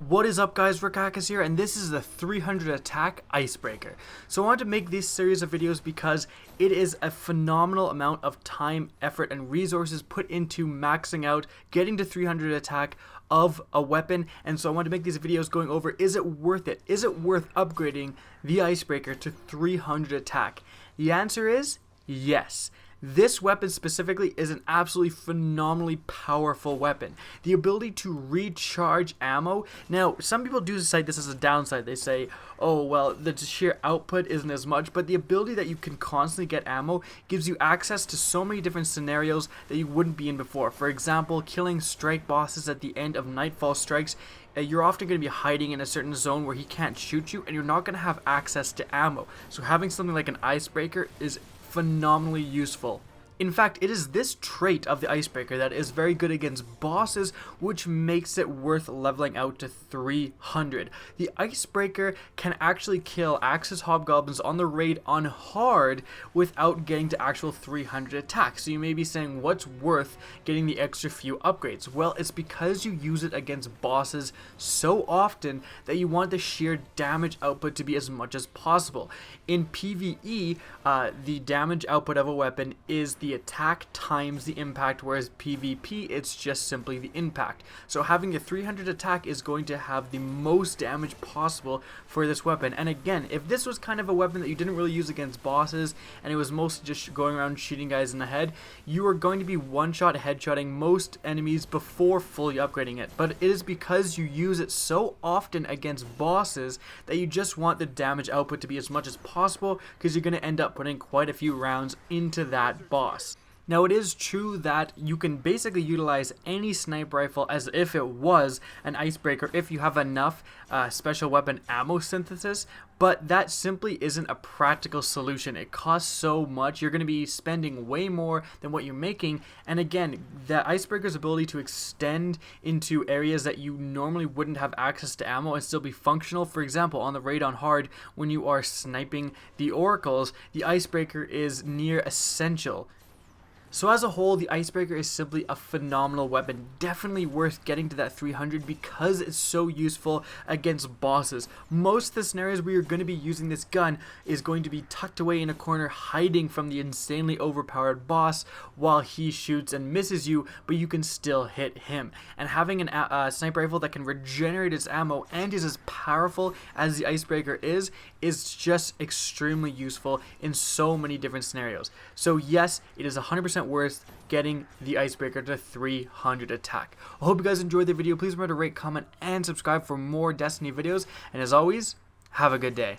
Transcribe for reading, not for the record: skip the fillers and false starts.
What is up guys, Rakakas here, and this is the 300 attack icebreaker. So I wanted to make this series of videos because it is a phenomenal amount of time, effort, and resources put into maxing out, getting to 300 attack of a weapon, and so I wanted to make these videos going over, is it worth it? Is it worth upgrading the icebreaker to 300 attack? The answer is yes. This weapon specifically is an absolutely phenomenally powerful weapon. The ability to recharge ammo. Now, some people do cite this as a downside. They say, oh, well, the sheer output isn't as much, but the ability that you can constantly get ammo gives you access to so many different scenarios that you wouldn't be in before. For example, killing strike bosses at the end of Nightfall Strikes. You're often going to be hiding in a certain zone where he can't shoot you, and you're not going to have access to ammo. So having something like an icebreaker is phenomenally useful. In fact, it is this trait of the icebreaker that is very good against bosses, which makes it worth leveling out to 300. The icebreaker can actually kill Axis Hobgoblins on the raid on hard without getting to actual 300 attack. So you may be saying, what's worth getting the extra few upgrades? Well, it's because you use it against bosses so often that you want the sheer damage output to be as much as possible. In PvE, the damage output of a weapon is the attack times the impact, whereas PvP, it's just simply the impact. So having a 300 attack is going to have the most damage possible for this weapon. And again, if this was kind of a weapon that you didn't really use against bosses and it was mostly just going around shooting guys in the head, you are going to be one-shot headshotting most enemies before fully upgrading it. But it is because you use it so often against bosses that you just want the damage output to be as much as possible, because you're going to end up putting quite a few rounds into that boss. Now, it is true that you can basically utilize any sniper rifle as if it was an icebreaker if you have enough special weapon ammo synthesis, but that simply isn't a practical solution. It costs so much. You're going to be spending way more than what you're making, and again, the icebreaker's ability to extend into areas that you normally wouldn't have access to ammo and still be functional. For example, on the raid on hard, when you are sniping the oracles, the icebreaker is near essential. So as a whole, the icebreaker is simply a phenomenal weapon, definitely worth getting to that 300 because it's so useful against bosses. Most of the scenarios where you're going to be using this gun is going to be tucked away in a corner, hiding from the insanely overpowered boss while he shoots and misses you, but you can still hit him. And having a sniper rifle that can regenerate its ammo and is as powerful as the icebreaker is just extremely useful in so many different scenarios. So yes, it is 100% worth getting the icebreaker to 300 attack. I hope you guys enjoyed the video. Please remember to rate, comment, and subscribe for more Destiny videos. And as always, have a good day.